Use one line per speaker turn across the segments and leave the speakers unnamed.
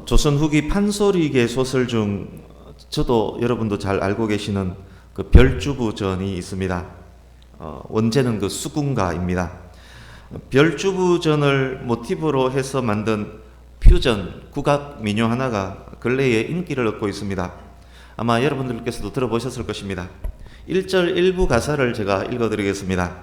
조선 후기 판소리계 소설 중 저도 여러분도 잘 알고 계시는 그 별주부전이 있습니다. 원제는 그 수군가입니다. 별주부전을 모티브로 해서 만든 퓨전 국악 민요 하나가 근래에 인기를 얻고 있습니다. 아마 여러분들께서도 들어보셨을 것입니다. 1절 일부 가사를 제가 읽어드리겠습니다.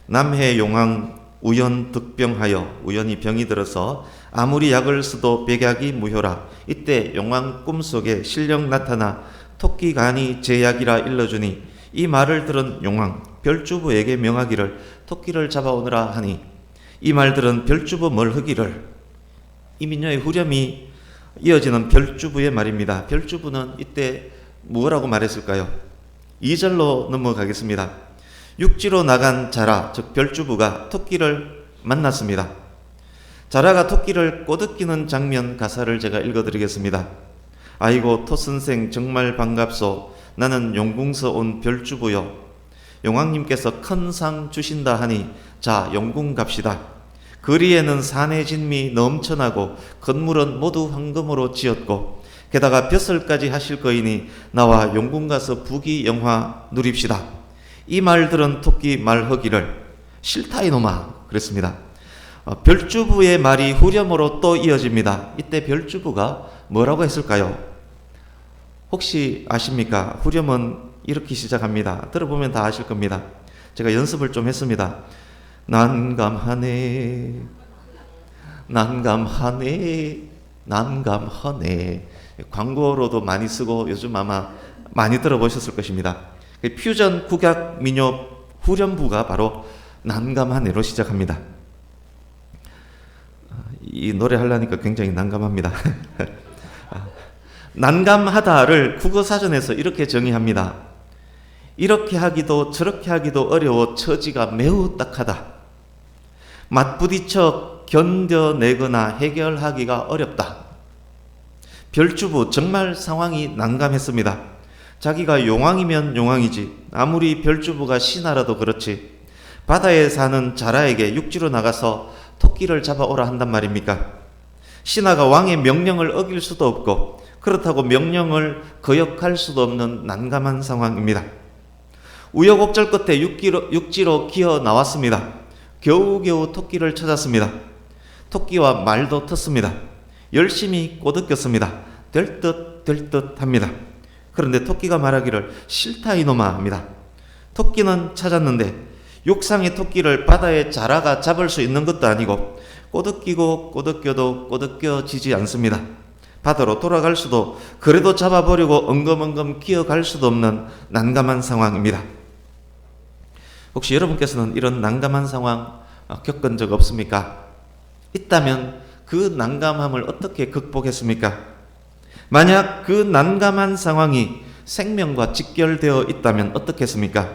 남해 용왕 우연 득병하여, 우연히 병이 들어서 아무리 약을 써도 백약이 무효라. 이때 용왕 꿈속에 신령 나타나 토끼 간이 제약이라 일러주니, 이 말을 들은 용왕 별주부에게 명하기를 토끼를 잡아오느라 하니, 이 말 들은 별주부 멀흐기를. 이 민요의 후렴이 이어지는 별주부의 말입니다. 별주부는 이때 무엇라고 말했을까요? 2절로 넘어가겠습니다. 육지로 나간 자라, 즉 별주부가 토끼를 만났습니다. 자라가 토끼를 꼬드기는 장면 가사를 제가 읽어드리겠습니다. 아이고 토선생 정말 반갑소. 나는 용궁서 온 별주부요. 용왕님께서 큰 상 주신다 하니 자 용궁 갑시다. 거리에는 산의 진미 넘쳐나고 건물은 모두 황금으로 지었고 게다가 벼슬까지 하실 거이니 나와 용궁 가서 부귀영화 누립시다. 이 말 들은 토끼 말하기를 싫다 이놈아 그랬습니다. 별주부의 말이 후렴으로 또 이어집니다. 이때 별주부가 뭐라고 했을까요? 혹시 아십니까? 후렴은 이렇게 시작합니다. 들어보면 다 아실 겁니다. 제가 연습을 좀 했습니다. 난감하네 난감하네 난감하네. 광고로도 많이 쓰고 요즘 아마 많이 들어보셨을 것입니다. 퓨전 국악 민요 후렴부가 바로 난감하네로 시작합니다. 이 노래 하려니까 굉장히 난감합니다. 난감하다를 국어사전에서 이렇게 정의합니다. 이렇게 하기도 저렇게 하기도 어려워 처지가 매우 딱하다. 맞부딪혀 견뎌내거나 해결하기가 어렵다. 별주부 정말 상황이 난감했습니다. 자기가 용왕이면 용왕이지, 아무리 별주부가 신하라도 그렇지, 바다에 사는 자라에게 육지로 나가서 토끼를 잡아오라 한단 말입니까? 신하가 왕의 명령을 어길 수도 없고 그렇다고 명령을 거역할 수도 없는 난감한 상황입니다. 우여곡절 끝에 육지로 기어 나왔습니다. 겨우겨우 토끼를 찾았습니다. 토끼와 말도 텄습니다. 열심히 꼬드겼습니다. 될 듯 합니다. 그런데 토끼가 말하기를 싫다 이놈아 합니다. 토끼는 찾았는데 육상의 토끼를 바다에 자라가 잡을 수 있는 것도 아니고 꼬드기고 꼬드겨도 꼬드겨지지 않습니다. 바다로 돌아갈 수도, 그래도 잡아버리고 엉금엉금 기어갈 수도 없는 난감한 상황입니다. 혹시 여러분께서는 이런 난감한 상황 겪은 적 없습니까? 있다면 그 난감함을 어떻게 극복했습니까? 만약 그 난감한 상황이 생명과 직결되어 있다면 어떻겠습니까?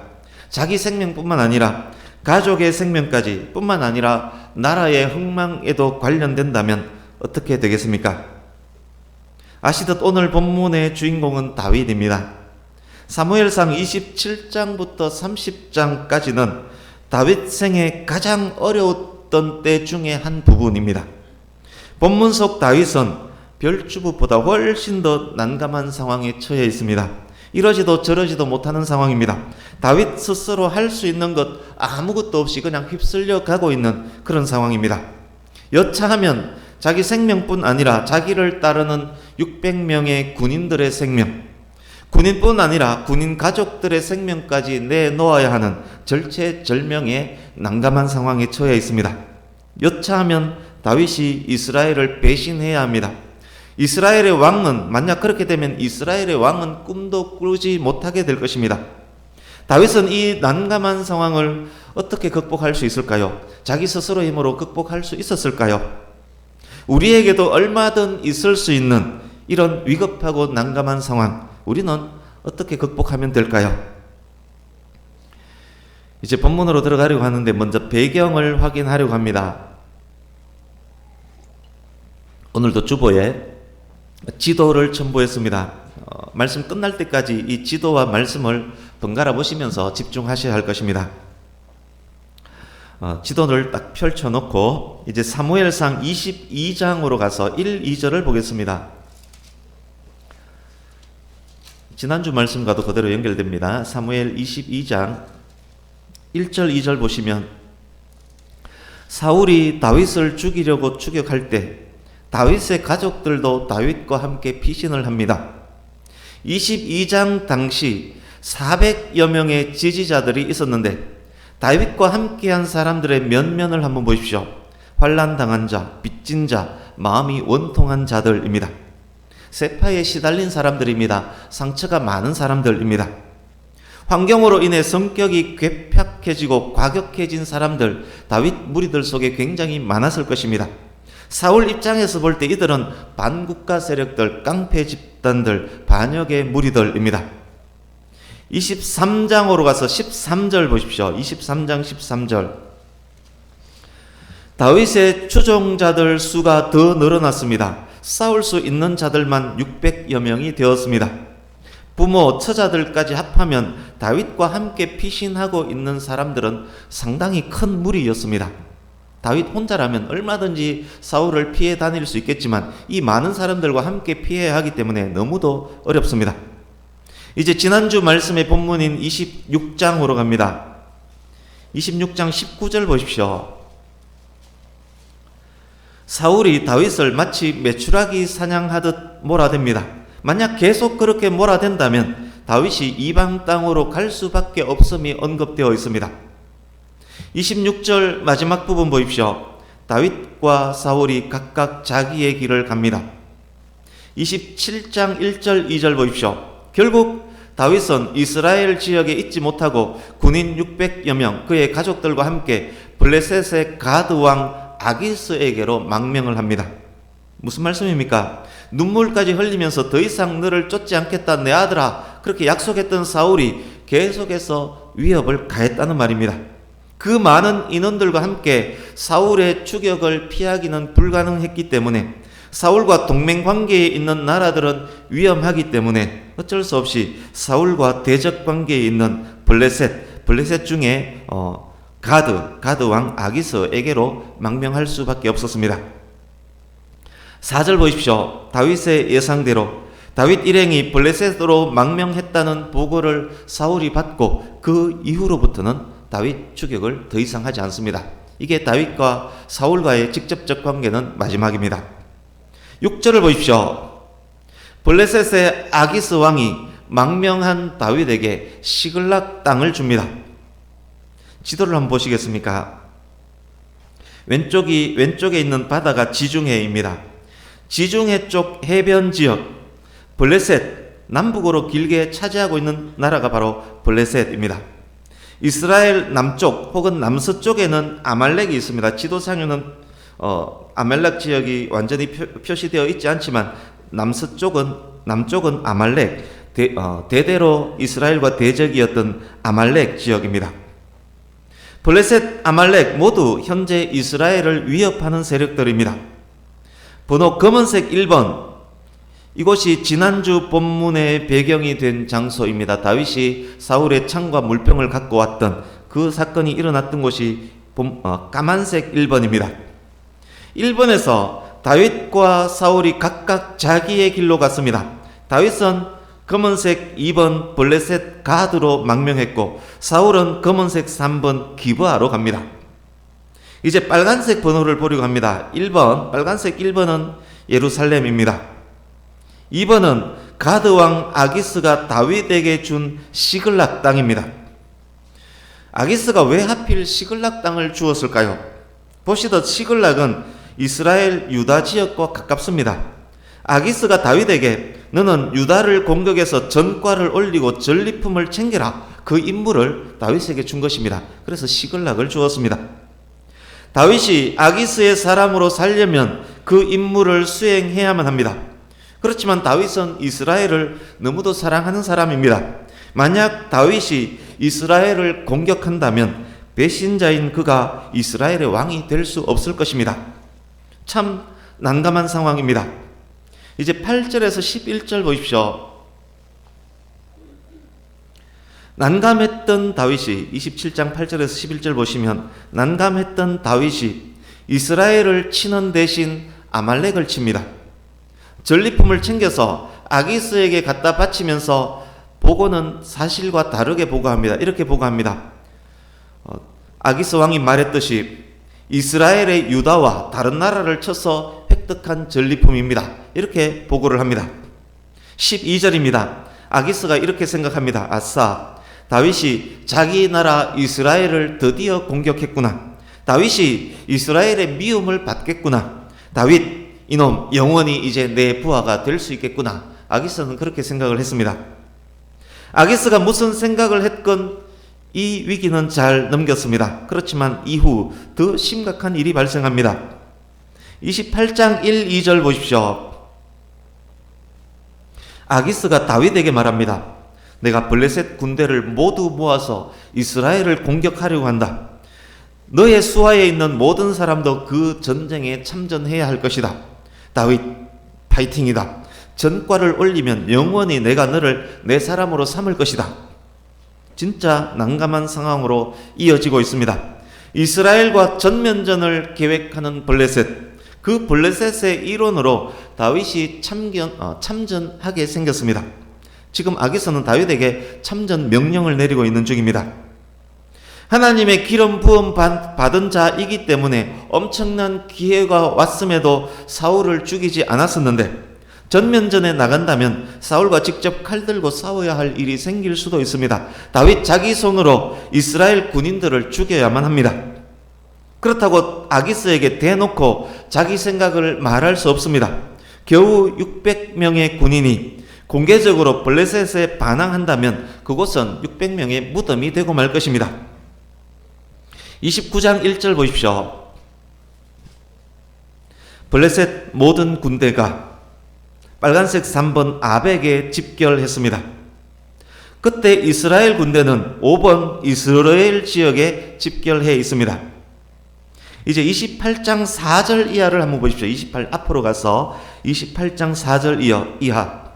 자기 생명뿐만 아니라 가족의 생명까지 뿐만 아니라 나라의 흥망에도 관련된다면 어떻게 되겠습니까? 아시듯 오늘 본문의 주인공은 다윗입니다. 사무엘상 27장부터 30장까지는 다윗 생애 가장 어려웠던 때 중에 한 부분입니다. 본문 속 다윗은 별주부보다 훨씬 더 난감한 상황에 처해 있습니다. 이러지도 저러지도 못하는 상황입니다. 다윗 스스로 할 수 있는 것 아무것도 없이 그냥 휩쓸려 가고 있는 그런 상황입니다. 여차하면 자기 생명뿐 아니라 자기를 따르는 600명의 군인들의 생명, 군인뿐 아니라 군인 가족들의 생명까지 내놓아야 하는 절체절명의 난감한 상황에 처해 있습니다. 여차하면 다윗이 이스라엘을 배신해야 합니다. 이스라엘의 왕은, 만약 그렇게 되면 이스라엘의 왕은 꿈도 꾸지 못하게 될 것입니다. 다윗은 이 난감한 상황을 어떻게 극복할 수 있을까요? 자기 스스로의 힘으로 극복할 수 있었을까요? 우리에게도 얼마든 있을 수 있는 이런 위급하고 난감한 상황, 우리는 어떻게 극복하면 될까요? 이제 본문으로 들어가려고 하는데 먼저 배경을 확인하려고 합니다. 오늘도 주보에 지도를 첨부했습니다. 말씀 끝날 때까지 이 지도와 말씀을 번갈아 보시면서 집중하셔야 할 것입니다. 지도를 딱 펼쳐놓고 이제 사무엘상 22장으로 가서 1, 2절을 보겠습니다. 지난주 말씀과도 그대로 연결됩니다. 사무엘 22장 1절 2절 보시면 사울이 다윗을 죽이려고 추격할 때 다윗의 가족들도 다윗과 함께 피신을 합니다. 22장 당시 400여 명의 지지자들이 있었는데 다윗과 함께한 사람들의 면면을 한번 보십시오. 환난당한 자, 빚진 자, 마음이 원통한 자들입니다. 세파에 시달린 사람들입니다. 상처가 많은 사람들입니다. 환경으로 인해 성격이 괴팍해지고 과격해진 사람들, 다윗 무리들 속에 굉장히 많았을 것입니다. 사울 입장에서 볼 때 이들은 반국가 세력들, 깡패 집단들, 반역의 무리들입니다. 23장으로 가서 13절 보십시오. 23장 13절. 다윗의 추종자들 수가 더 늘어났습니다. 싸울 수 있는 자들만 600여 명이 되었습니다. 부모, 처자들까지 합하면 다윗과 함께 피신하고 있는 사람들은 상당히 큰 무리였습니다. 다윗 혼자라면 얼마든지 사울을 피해 다닐 수 있겠지만 이 많은 사람들과 함께 피해야 하기 때문에 너무도 어렵습니다. 이제 지난주 말씀의 본문인 26장으로 갑니다. 26장 19절 보십시오. 사울이 다윗을 마치 메추라기 사냥하듯 몰아댑니다. 만약 계속 그렇게 몰아댄다면 다윗이 이방 땅으로 갈 수밖에 없음이 언급되어 있습니다. 26절 마지막 부분 보십시오. 다윗과 사울이 각각 자기의 길을 갑니다. 27장 1절 2절 보십시오. 결국 다윗은 이스라엘 지역에 있지 못하고 군인 600여 명 그의 가족들과 함께 블레셋의 가드 왕 아기스에게로 망명을 합니다. 무슨 말씀입니까? 눈물까지 흘리면서 더 이상 너를 쫓지 않겠다 내 아들아, 그렇게 약속했던 사울이 계속해서 위협을 가했다는 말입니다. 그 많은 인원들과 함께 사울의 추격을 피하기는 불가능했기 때문에 사울과 동맹관계에 있는 나라들은 위험하기 때문에 어쩔 수 없이 사울과 대적관계에 있는 블레셋 중에 가드 왕 아기스에게로 망명할 수밖에 없었습니다. 4절 보십시오. 다윗의 예상대로 다윗 일행이 블레셋으로 망명했다는 보고를 사울이 받고 그 이후로부터는 다윗 추격을 더 이상 하지 않습니다. 이게 다윗과 사울과의 직접적 관계는 마지막입니다. 6절을 보십시오. 블레셋의 아기스 왕이 망명한 다윗에게 시글락 땅을 줍니다. 지도를 한번 보시겠습니까? 왼쪽에 있는 바다가 지중해입니다. 지중해 쪽 해변 지역, 블레셋, 남북으로 길게 차지하고 있는 나라가 바로 블레셋입니다. 이스라엘 남쪽 혹은 남서쪽에는 아말렉이 있습니다. 지도상에는 아말렉 지역이 완전히 표시되어 있지 않지만 남쪽은 아말렉, 대대로 이스라엘과 대적이었던 아말렉 지역입니다. 블레셋, 아말렉 모두 현재 이스라엘을 위협하는 세력들입니다. 번호 검은색 1번, 이곳이 지난주 본문의 배경이 된 장소입니다. 다윗이 사울의 창과 물병을 갖고 왔던 그 사건이 일어났던 곳이 까만색 1번입니다. 1번에서 다윗과 사울이 각각 자기의 길로 갔습니다. 다윗은 검은색 2번 블레셋 가드로 망명했고 사울은 검은색 3번 기브아로 갑니다. 이제 빨간색 번호를 보려고 합니다. 1번, 빨간색 1번은 예루살렘입니다. 2번은 가드왕 아기스가 다윗에게 준 시글락 땅입니다. 아기스가 왜 하필 시글락 땅을 주었을까요? 보시듯 시글락은 이스라엘 유다 지역과 가깝습니다. 아기스가 다윗에게 너는 유다를 공격해서 전과를 올리고 전리품을 챙겨라, 그 임무를 다윗에게 준 것입니다. 그래서 시글락을 주었습니다. 다윗이 아기스의 사람으로 살려면 그 임무를 수행해야만 합니다. 그렇지만 다윗은 이스라엘을 너무도 사랑하는 사람입니다. 만약 다윗이 이스라엘을 공격한다면 배신자인 그가 이스라엘의 왕이 될 수 없을 것입니다. 참 난감한 상황입니다. 이제 8절에서 11절 보십시오. 난감했던 다윗이 27장 8절에서 11절 보시면 난감했던 다윗이 이스라엘을 치는 대신 아말렉을 칩니다. 전리품을 챙겨서 아기스에게 갖다 바치면서 보고는 사실과 다르게 보고합니다. 이렇게 보고합니다. 아기스 왕이 말했듯이 이스라엘의 유다와 다른 나라를 쳐서 획득한 전리품입니다. 이렇게 보고를 합니다. 12절입니다. 아기스가 이렇게 생각합니다. 아싸, 다윗이 자기 나라 이스라엘을 드디어 공격했구나. 다윗이 이스라엘의 미움을 받겠구나. 다윗, 이놈 영원히 이제 내 부하가 될 수 있겠구나. 아기스는 그렇게 생각을 했습니다. 아기스가 무슨 생각을 했건 이 위기는 잘 넘겼습니다. 그렇지만 이후 더 심각한 일이 발생합니다. 28장 1, 2절 보십시오. 아기스가 다윗에게 말합니다. 내가 블레셋 군대를 모두 모아서 이스라엘을 공격하려고 한다. 너의 수하에 있는 모든 사람도 그 전쟁에 참전해야 할 것이다. 다윗, 파이팅이다. 전과를 올리면 영원히 내가 너를 내 사람으로 삼을 것이다. 진짜 난감한 상황으로 이어지고 있습니다. 이스라엘과 전면전을 계획하는 블레셋, 그 블레셋의 일원으로 다윗이 참전하게 생겼습니다. 지금 아기스는 다윗에게 참전 명령을 내리고 있는 중입니다. 하나님의 기름 부음 받은 자이기 때문에 엄청난 기회가 왔음에도 사울을 죽이지 않았었는데 전면전에 나간다면 사울과 직접 칼 들고 싸워야 할 일이 생길 수도 있습니다. 다윗 자기 손으로 이스라엘 군인들을 죽여야만 합니다. 그렇다고 아기스에게 대놓고 자기 생각을 말할 수 없습니다. 겨우 600명의 군인이 공개적으로 블레셋에 반항한다면 그곳은 600명의 무덤이 되고 말 것입니다. 29장 1절 보십시오. 블레셋 모든 군대가 빨간색 3번 아벡에 집결했습니다. 그때 이스라엘 군대는 5번 이스라엘 지역에 집결해 있습니다. 이제 28장 4절 이하를 한번 보십시오. 28 앞으로 가서 28장 4절 이하.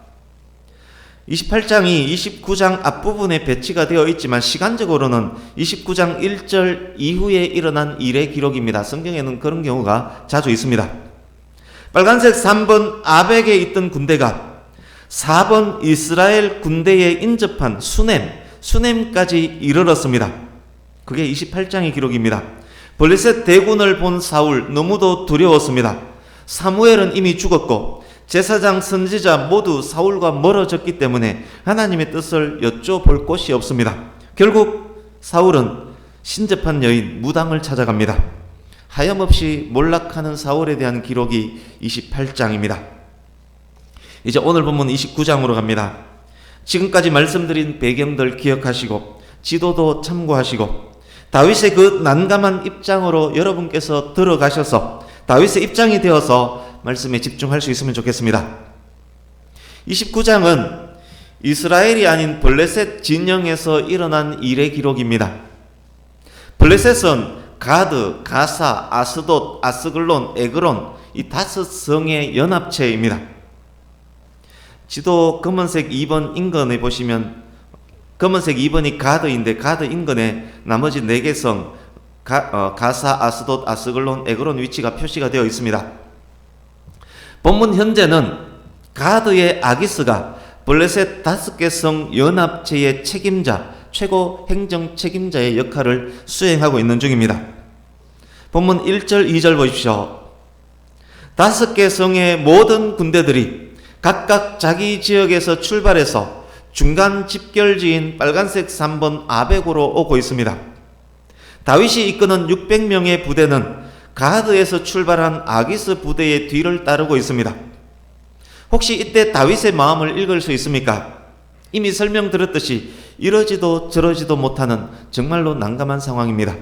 28장이 29장 앞부분에 배치가 되어 있지만 시간적으로는 29장 1절 이후에 일어난 일의 기록입니다. 성경에는 그런 경우가 자주 있습니다. 빨간색 3번 아벡에 있던 군대가 4번 이스라엘 군대에 인접한 수넴까지 이르렀습니다. 그게 28장의 기록입니다. 블레셋 대군을 본 사울 너무도 두려웠습니다. 사무엘은 이미 죽었고 제사장 선지자 모두 사울과 멀어졌기 때문에 하나님의 뜻을 여쭤볼 곳이 없습니다. 결국 사울은 신접한 여인 무당을 찾아갑니다. 하염없이 몰락하는 사울에 대한 기록이 28장입니다. 이제 오늘 본문 29장으로 갑니다. 지금까지 말씀드린 배경들 기억하시고 지도도 참고하시고 다윗의 그 난감한 입장으로 여러분께서 들어가셔서 다윗의 입장이 되어서 말씀에 집중할 수 있으면 좋겠습니다. 29장은 이스라엘이 아닌 블레셋 진영에서 일어난 일의 기록입니다. 블레셋은 가드, 가사, 아스돗, 아스글론, 에그론 이 5성의 연합체입니다. 지도 검은색 2번 인근에 보시면 검은색 2번이 가드인데 가드 인근에 나머지 4개 성 가사, 아스돗, 아스글론, 에그론 위치가 표시가 되어 있습니다. 본문 현재는 가드의 아기스가 블레셋 5개 성 연합체의 책임자, 최고 행정 책임자의 역할을 수행하고 있는 중입니다. 본문 1절, 2절 보십시오. 5개 성의 모든 군대들이 각각 자기 지역에서 출발해서 중간 집결지인 빨간색 3번 아벡으로 오고 있습니다. 다윗이 이끄는 600명의 부대는 가드에서 출발한 아기스 부대의 뒤를 따르고 있습니다. 혹시 이때 다윗의 마음을 읽을 수 있습니까? 이미 설명드렸듯이 이러지도 저러지도 못하는 정말로 난감한 상황입니다.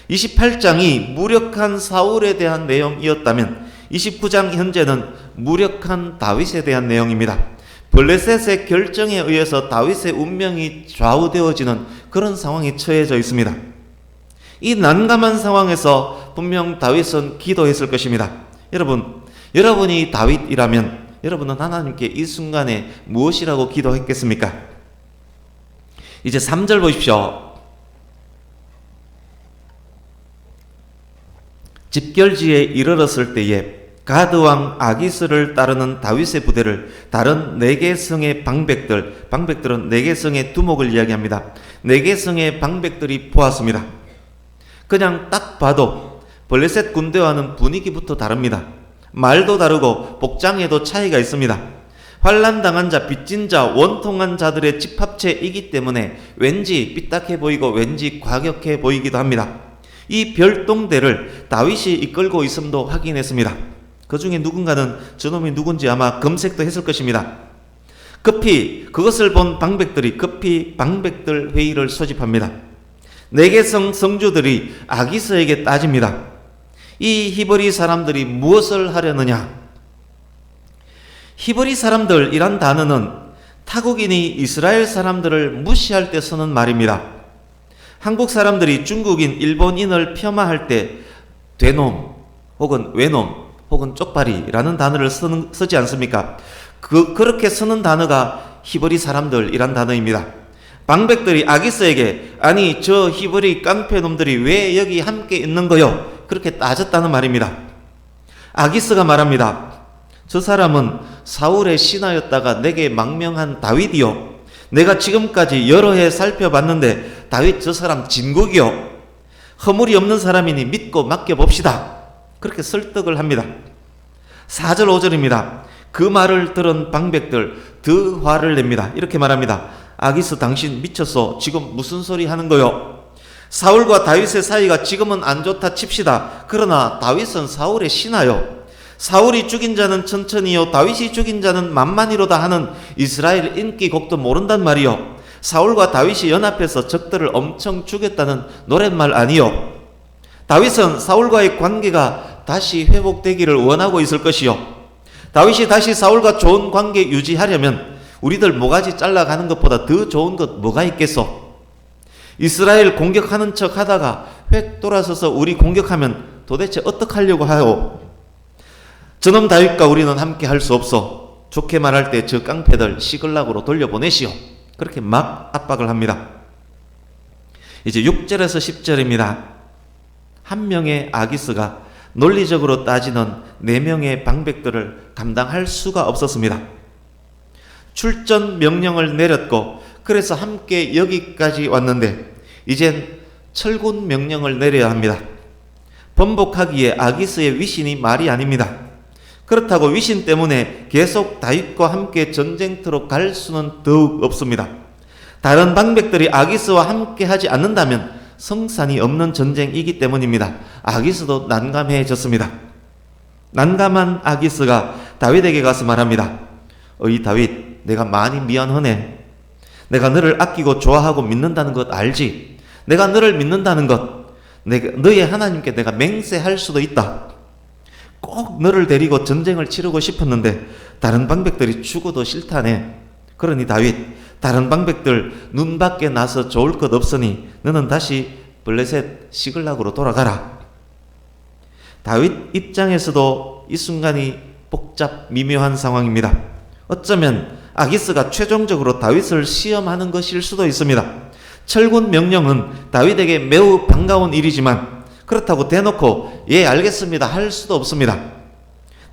28장이 무력한 사울에 대한 내용이었다면 29장 현재는 무력한 다윗에 대한 내용입니다. 블레셋의 결정에 의해서 다윗의 운명이 좌우되어지는 그런 상황에 처해져 있습니다. 이 난감한 상황에서 분명 다윗은 기도했을 것입니다. 여러분이 다윗이라면 여러분은 하나님께 이 순간에 무엇이라고 기도했겠습니까? 이제 3절 보십시오. 집결지에 이르렀을 때에 가드왕 아기스를 따르는 다윗의 부대를 다른 4개 성의 방백들은 4개 성의 두목을 이야기합니다. 4개 성의 방백들이 보았습니다. 그냥 딱 봐도 블레셋 군대와는 분위기부터 다릅니다. 말도 다르고 복장에도 차이가 있습니다. 환난당한 자, 빚진 자, 원통한 자들의 집합체이기 때문에 왠지 삐딱해 보이고 왠지 과격해 보이기도 합니다. 이 별동대를 다윗이 이끌고 있음도 확인했습니다. 그 중에 누군가는 저놈이 누군지 아마 검색도 했을 것입니다. 급히 그것을 본 방백들이 급히 방백들 회의를 소집합니다. 4개 성 성주들이 아기스에게 따집니다. 이 히브리 사람들이 무엇을 하려느냐? 히브리 사람들이란 단어는 타국인이 이스라엘 사람들을 무시할 때 쓰는 말입니다. 한국 사람들이 중국인, 일본인을 폄하할 때 되놈 혹은 외놈 혹은 쪽발이라는 단어를 쓰지 않습니까? 그렇게 쓰는 단어가 히브리 사람들이란 단어입니다. 방백들이 아기스에게 아니 저 히브리 깡패놈들이 왜 여기 함께 있는 거요? 그렇게 따졌다는 말입니다. 아기스가 말합니다. 저 사람은 사울의 신하였다가 내게 망명한 다윗이요. 내가 지금까지 여러 해 살펴봤는데 다윗 저 사람 진국이요. 허물이 없는 사람이니 믿고 맡겨봅시다. 그렇게 설득을 합니다. 4절 5절입니다. 그 말을 들은 방백들 더 화를 냅니다. 이렇게 말합니다. 아기스 당신 미쳤어. 지금 무슨 소리 하는 거요? 사울과 다윗의 사이가 지금은 안 좋다 칩시다. 그러나 다윗은 사울의 신하요. 사울이 죽인 자는 천천히요 다윗이 죽인 자는 만만히로다 하는 이스라엘 인기곡도 모른단 말이요. 사울과 다윗이 연합해서 적들을 엄청 죽였다는 노랫말 아니요. 다윗은 사울과의 관계가 다시 회복되기를 원하고 있을 것이요. 다윗이 다시 사울과 좋은 관계 유지하려면 우리들 모가지 잘라가는 것보다 더 좋은 것 뭐가 있겠소? 이스라엘 공격하는 척 하다가 획 돌아서서 우리 공격하면 도대체 어떡하려고 하요? 저놈 다윗과 우리는 함께 할 수 없어. 좋게 말할 때 저 깡패들 시글락으로 돌려보내시오. 그렇게 막 압박을 합니다. 이제 6절에서 10절입니다. 한 명의 아기스가 논리적으로 따지는 4명의 방백들을 감당할 수가 없었습니다. 출전 명령을 내렸고 그래서 함께 여기까지 왔는데 이젠 철군 명령을 내려야 합니다. 번복하기에 아기스의 위신이 말이 아닙니다. 그렇다고 위신 때문에 계속 다윗과 함께 전쟁터로 갈 수는 더욱 없습니다. 다른 방백들이 아기스와 함께 하지 않는다면 성산이 없는 전쟁이기 때문입니다. 아기스도 난감해졌습니다. 난감한 아기스가 다윗에게 가서 말합니다. 어이 다윗, 내가 많이 미안하네. 내가 너를 아끼고 좋아하고 믿는다는 것 알지? 내가 너를 믿는다는 것, 너의 하나님께 내가 맹세할 수도 있다. 꼭 너를 데리고 전쟁을 치르고 싶었는데 다른 방백들이 죽어도 싫다네. 그러니 다윗, 다른 방백들 눈 밖에 나서 좋을 것 없으니 너는 다시 블레셋 시글락으로 돌아가라. 다윗 입장에서도 이 순간이 복잡 미묘한 상황입니다. 어쩌면 아기스가 최종적으로 다윗을 시험하는 것일 수도 있습니다. 철군 명령은 다윗에게 매우 반가운 일이지만 그렇다고 대놓고 예 알겠습니다 할 수도 없습니다.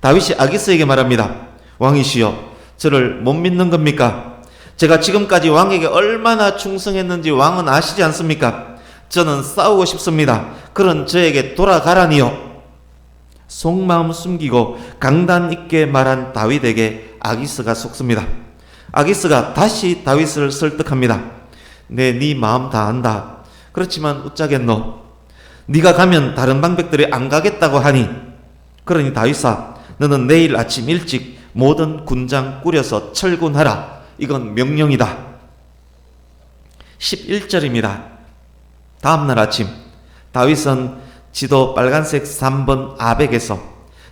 다윗이 아기스에게 말합니다. 왕이시여, 저를 못 믿는 겁니까? 제가 지금까지 왕에게 얼마나 충성했는지 왕은 아시지 않습니까? 저는 싸우고 싶습니다. 그런 저에게 돌아가라니요. 속마음 숨기고 강단 있게 말한 다윗에게 아기스가 속습니다. 아기스가 다시 다윗을 설득합니다. 네 마음 다 안다. 그렇지만 어쩌겠노? 네가 가면 다른 방백들이 안 가겠다고 하니. 그러니 다윗아, 너는 내일 아침 일찍 모든 군장 꾸려서 철군하라. 이건 명령이다. 11절입니다. 다음날 아침 다윗은 지도 빨간색 3번 아벡에서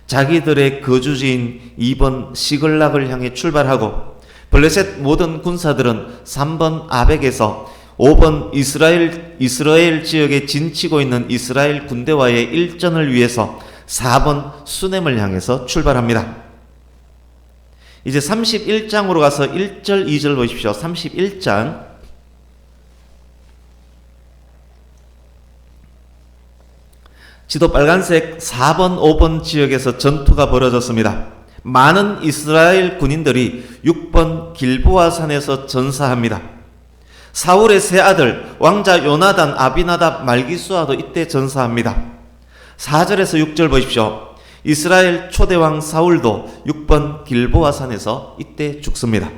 자기들의 거주지인 2번 시글락을 향해 출발하고 블레셋 모든 군사들은 3번 아벡에서 5번 이스라엘 지역에 진치고 있는 이스라엘 군대와의 일전을 위해서 4번 수넴을 향해서 출발합니다. 이제 31장으로 가서 1절 2절 보십시오. 31장 지도 빨간색 4번, 5번 지역에서 전투가 벌어졌습니다. 많은 이스라엘 군인들이 6번 길보아 산에서 전사합니다. 사울의 세 아들 왕자 요나단, 아비나답, 말기수아도 이때 전사합니다. 4절에서 6절 보십시오. 이스라엘 초대왕 사울도 6번 길보아 산에서 이때 죽습니다.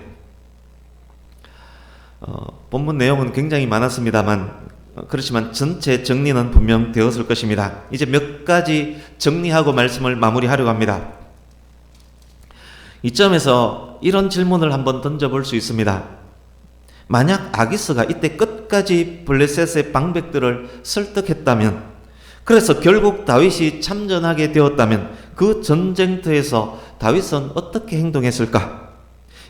본문 내용은 굉장히 많았습니다만 그렇지만 전체 정리는 분명 되었을 것입니다. 이제 몇 가지 정리하고 말씀을 마무리하려고 합니다. 이점에서 이런 질문을 한번 던져볼 수 있습니다. 만약 아기스가 이때 끝까지 블레셋의 방백들을 설득했다면, 그래서 결국 다윗이 참전하게 되었다면 그 전쟁터에서 다윗은 어떻게 행동했을까?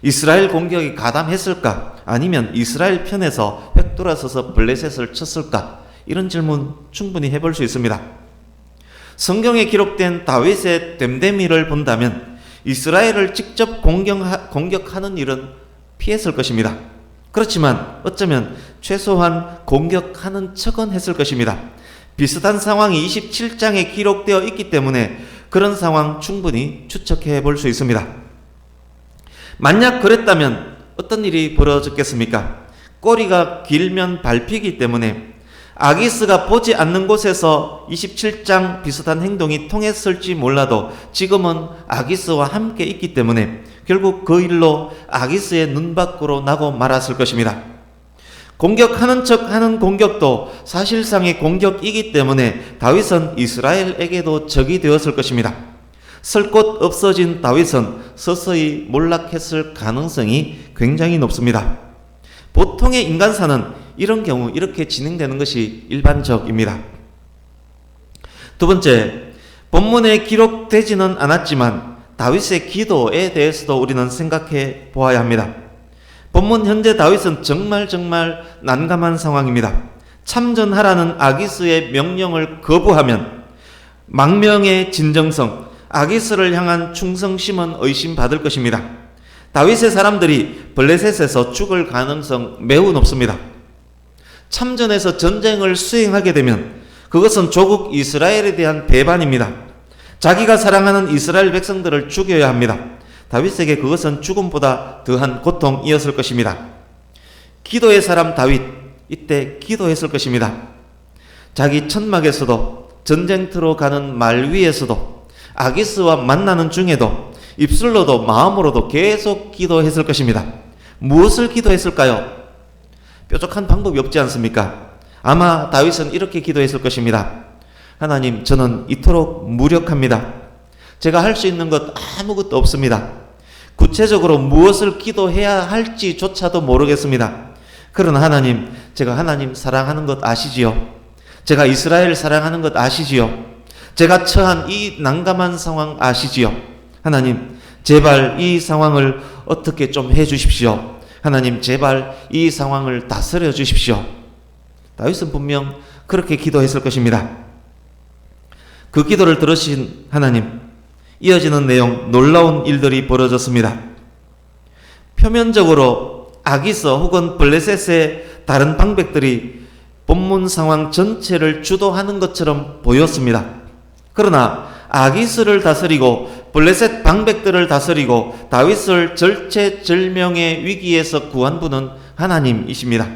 이스라엘 공격이 가담했을까? 아니면 이스라엘 편에서 획돌아서서 블레셋을 쳤을까? 이런 질문 충분히 해볼 수 있습니다. 성경에 기록된 다윗의 됨됨이를 본다면 이스라엘을 직접 공격하는 일은 피했을 것입니다. 그렇지만 어쩌면 최소한 공격하는 척은 했을 것입니다. 비슷한 상황이 27장에 기록되어 있기 때문에 그런 상황 충분히 추측해 볼 수 있습니다. 만약 그랬다면 어떤 일이 벌어졌겠습니까? 꼬리가 길면 밟히기 때문에 아기스가 보지 않는 곳에서 27장 비슷한 행동이 통했을지 몰라도 지금은 아기스와 함께 있기 때문에 결국 그 일로 아기스의 눈 밖으로 나고 말았을 것입니다. 공격하는 척 하는 공격도 사실상의 공격이기 때문에 다윗은 이스라엘에게도 적이 되었을 것입니다. 설 곳 없어진 다윗은 서서히 몰락했을 가능성이 굉장히 높습니다. 보통의 인간사는 이런 경우 이렇게 진행되는 것이 일반적입니다. 두 번째, 본문에 기록되지는 않았지만 다윗의 기도에 대해서도 우리는 생각해 보아야 합니다. 본문 현재 다윗은 정말 난감한 상황입니다. 참전하라는 아기스의 명령을 거부하면 망명의 진정성, 아기스를 향한 충성심은 의심받을 것입니다. 다윗의 사람들이 블레셋에서 죽을 가능성 매우 높습니다. 참전해서 전쟁을 수행하게 되면 그것은 조국 이스라엘에 대한 배반입니다. 자기가 사랑하는 이스라엘 백성들을 죽여야 합니다. 다윗에게 그것은 죽음보다 더한 고통이었을 것입니다. 기도의 사람 다윗, 이때 기도했을 것입니다. 자기 천막에서도, 전쟁터로 가는 말 위에서도, 아기스와 만나는 중에도, 입술로도 마음으로도 계속 기도했을 것입니다. 무엇을 기도했을까요? 뾰족한 방법이 없지 않습니까? 아마 다윗은 이렇게 기도했을 것입니다. 하나님, 저는 이토록 무력합니다. 제가 할 수 있는 것 아무것도 없습니다. 구체적으로 무엇을 기도해야 할지조차도 모르겠습니다. 그러나 하나님, 제가 하나님 사랑하는 것 아시지요? 제가 이스라엘 사랑하는 것 아시지요? 제가 처한 이 난감한 상황 아시지요? 하나님, 제발 이 상황을 어떻게 좀 해주십시오. 하나님, 제발 이 상황을 다스려 주십시오. 다윗은 분명 그렇게 기도했을 것입니다. 그 기도를 들으신 하나님, 이어지는 내용 놀라운 일들이 벌어졌습니다. 표면적으로 아기스 혹은 블레셋의 다른 방백들이 본문 상황 전체를 주도하는 것처럼 보였습니다. 그러나 아기스를 다스리고 블레셋 방백들을 다스리고 다윗을 절체절명의 위기에서 구한 분은 하나님이십니다.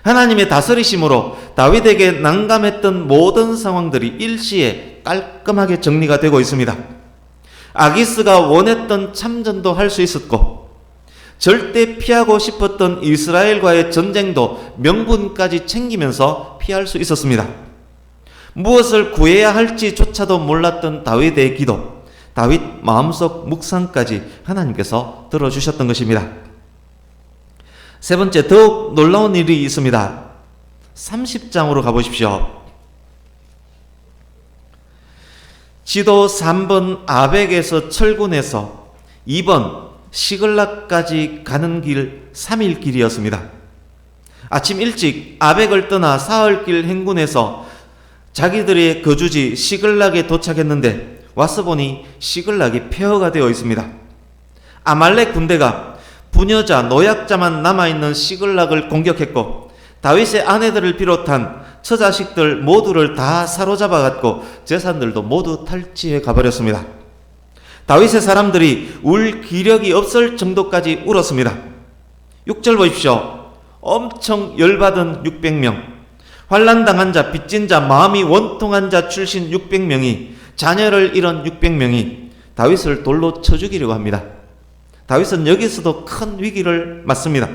하나님의 다스리심으로 다윗에게 난감했던 모든 상황들이 일시에 깔끔하게 정리가 되고 있습니다. 아기스가 원했던 참전도 할 수 있었고 절대 피하고 싶었던 이스라엘과의 전쟁도 명분까지 챙기면서 피할 수 있었습니다. 무엇을 구해야 할지조차도 몰랐던 다윗의 기도, 다윗 마음속 묵상까지 하나님께서 들어주셨던 것입니다. 세 번째, 더욱 놀라운 일이 있습니다. 30장으로 가보십시오. 지도 3번 아벡에서 철군에서 2번 시글락까지 가는 길 3일 길이었습니다. 아침 일찍 아벡을 떠나 사흘길 행군에서 자기들의 거주지 시글락에 도착했는데 와서 보니 시글락이 폐허가 되어 있습니다. 아말렉 군대가 부녀자, 노약자만 남아있는 시글락을 공격했고 다윗의 아내들을 비롯한 처자식들 모두를 다 사로잡아갔고 재산들도 모두 탈취해 가버렸습니다. 다윗의 사람들이 울 기력이 없을 정도까지 울었습니다. 6절 보십시오. 엄청 열받은 600명, 환난당한 자, 빚진 자, 마음이 원통한 자 출신 600명이, 자녀를 잃은 600명이 다윗을 돌로 쳐 죽이려고 합니다. 다윗은 여기서도 큰 위기를 맞습니다.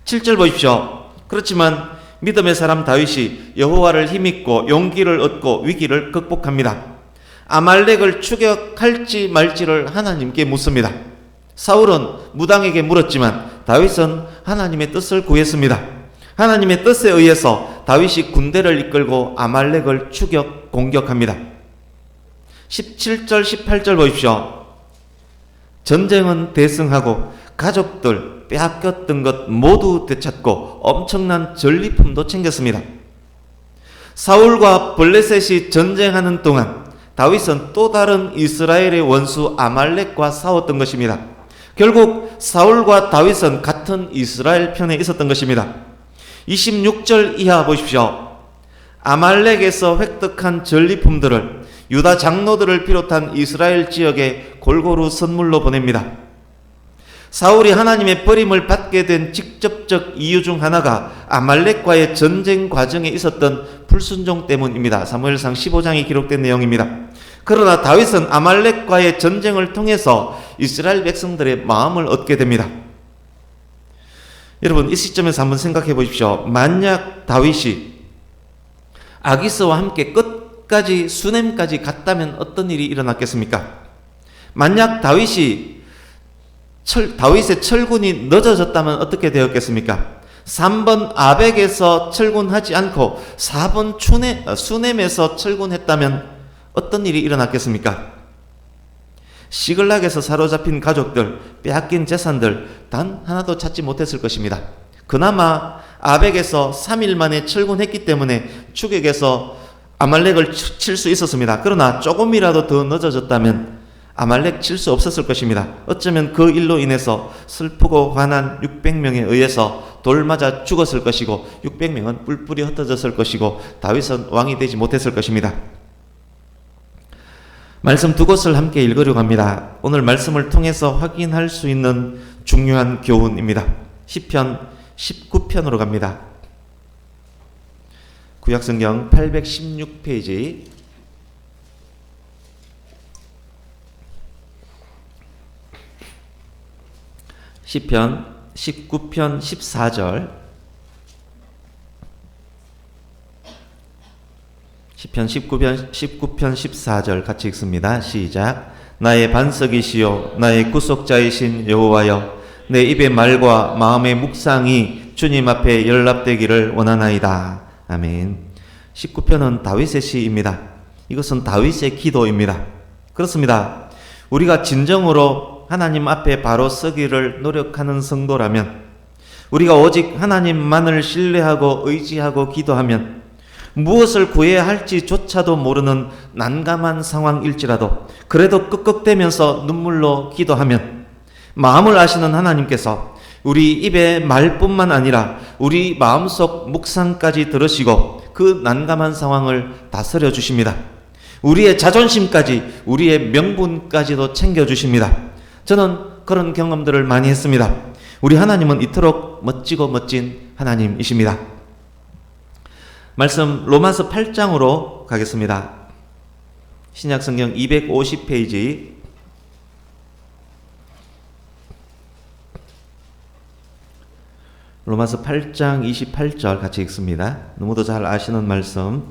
7절 보십시오. 그렇지만 믿음의 사람 다윗이 여호와를 힘입고 용기를 얻고 위기를 극복합니다. 아말렉을 추격할지 말지를 하나님께 묻습니다. 사울은 무당에게 물었지만 다윗은 하나님의 뜻을 구했습니다. 하나님의 뜻에 의해서 다윗이 군대를 이끌고 아말렉을 공격합니다. 17절 18절 보십시오. 전쟁은 대승하고 가족들 빼앗겼던 것 모두 되찾고 엄청난 전리품도 챙겼습니다. 사울과 블레셋이 전쟁하는 동안 다윗은 또 다른 이스라엘의 원수 아말렉과 싸웠던 것입니다. 결국 사울과 다윗은 같은 이스라엘 편에 있었던 것입니다. 26절 이하 보십시오. 아말렉에서 획득한 전리품들을 유다 장로들을 비롯한 이스라엘 지역에 골고루 선물로 보냅니다. 사울이 하나님의 버림을 받게 된 직접적 이유 중 하나가 아말렉과의 전쟁 과정에 있었던 불순종 때문입니다. 사무엘상 15장에 기록된 내용입니다. 그러나 다윗은 아말렉과의 전쟁을 통해서 이스라엘 백성들의 마음을 얻게 됩니다. 여러분, 이 시점에서 한번 생각해 보십시오. 만약 다윗이 아기스와 함께 끝까지 수넴까지 갔다면 어떤 일이 일어났겠습니까? 만약 다윗의 철군이 늦어졌다면 어떻게 되었겠습니까? 3번 아벡에서 철군하지 않고 4번 수넴에서 철군했다면 어떤 일이 일어났겠습니까? 시글락에서 사로잡힌 가족들, 빼앗긴 재산들 단 하나도 찾지 못했을 것입니다. 그나마 아벡에서 3일 만에 철군했기 때문에 추격에서 아말렉을 칠 수 있었습니다. 그러나 조금이라도 더 늦어졌다면 아말렉 칠 수 없었을 것입니다. 어쩌면 그 일로 인해서 슬프고 화난 600명에 의해서 돌 맞아 죽었을 것이고 600명은 뿔뿔이 흩어졌을 것이고 다윗은 왕이 되지 못했을 것입니다. 말씀 두 곳을 함께 읽으려고 합니다. 오늘 말씀을 통해서 확인할 수 있는 중요한 교훈입니다. 시편 19편으로 갑니다. 구약성경 816페이지 시편 19편 14절 시편 19편 14절 같이 읽습니다. 시작. 나의 반석이시요 나의 구속자이신 여호와여, 내 입의 말과 마음의 묵상이 주님 앞에 연락되기를 원하나이다. 아멘. 19편은 다윗의 시입니다. 이것은 다윗의 기도입니다. 그렇습니다. 우리가 진정으로 하나님 앞에 바로 서기를 노력하는 성도라면, 우리가 오직 하나님만을 신뢰하고 의지하고 기도하면 무엇을 구해야 할지조차도 모르는 난감한 상황일지라도 그래도 끄끄대면서 눈물로 기도하면 마음을 아시는 하나님께서 우리 입의 말뿐만 아니라 우리 마음속 묵상까지 들으시고 그 난감한 상황을 다스려 주십니다. 우리의 자존심까지, 우리의 명분까지도 챙겨주십니다. 저는 그런 경험들을 많이 했습니다. 우리 하나님은 이토록 멋지고 멋진 하나님이십니다. 말씀 로마서 8장으로 가겠습니다. 신약성경 250페이지 로마서 8장 28절 같이 읽습니다. 너무도 잘 아시는 말씀.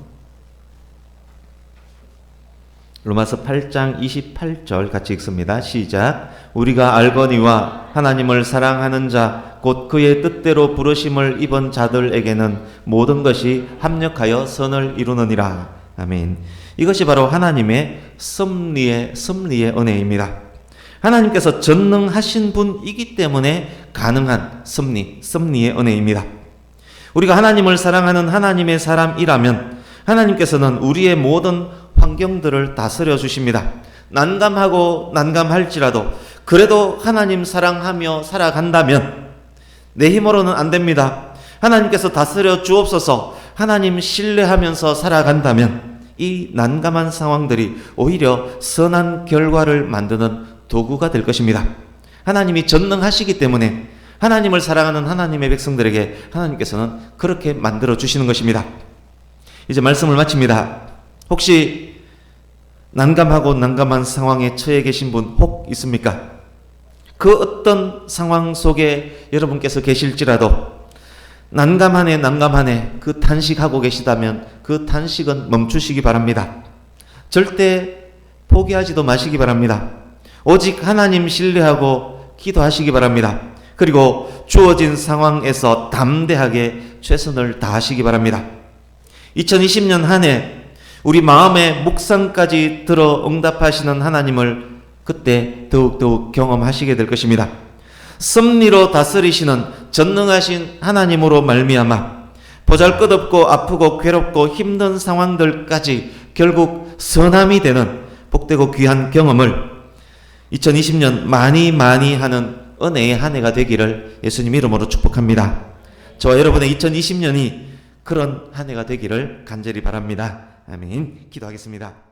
로마서 8장 28절 같이 읽습니다. 시작. 우리가 알거니와 하나님을 사랑하는 자 곧 그의 뜻대로 부르심을 입은 자들에게는 모든 것이 합력하여 선을 이루느니라. 아멘. 이것이 바로 하나님의 섭리의 은혜입니다. 하나님께서 전능하신 분이기 때문에 가능한 섭리의 은혜입니다. 우리가 하나님을 사랑하는 하나님의 사람이라면 하나님께서는 우리의 모든 환경들을 다스려 주십니다. 난감할지라도 그래도 하나님 사랑하며 살아간다면 내 힘으로는 안 됩니다. 하나님께서 다스려 주옵소서. 하나님 신뢰하면서 살아간다면 이 난감한 상황들이 오히려 선한 결과를 만드는 도구가 될 것입니다. 하나님이 전능하시기 때문에 하나님을 사랑하는 하나님의 백성들에게 하나님께서는 그렇게 만들어 주시는 것입니다. 이제 말씀을 마칩니다. 혹시 난감하고 난감한 상황에 처해 계신 분 혹 있습니까? 그 어떤 상황 속에 여러분께서 계실지라도 난감하네 그 탄식하고 계시다면 그 탄식은 멈추시기 바랍니다. 절대 포기하지도 마시기 바랍니다. 오직 하나님 신뢰하고 기도하시기 바랍니다. 그리고 주어진 상황에서 담대하게 최선을 다하시기 바랍니다. 2020년 한 해 우리 마음의 묵상까지 들어 응답하시는 하나님을 그때 더욱더욱 경험하시게 될 것입니다. 섭리로 다스리시는 전능하신 하나님으로 말미암아 보잘것없고 아프고 괴롭고 힘든 상황들까지 결국 선함이 되는 복되고 귀한 경험을 2020년 많이 하는 은혜의 한 해가 되기를 예수님 이름으로 축복합니다. 저와 여러분의 2020년이 그런 한 해가 되기를 간절히 바랍니다. 아멘. 기도하겠습니다.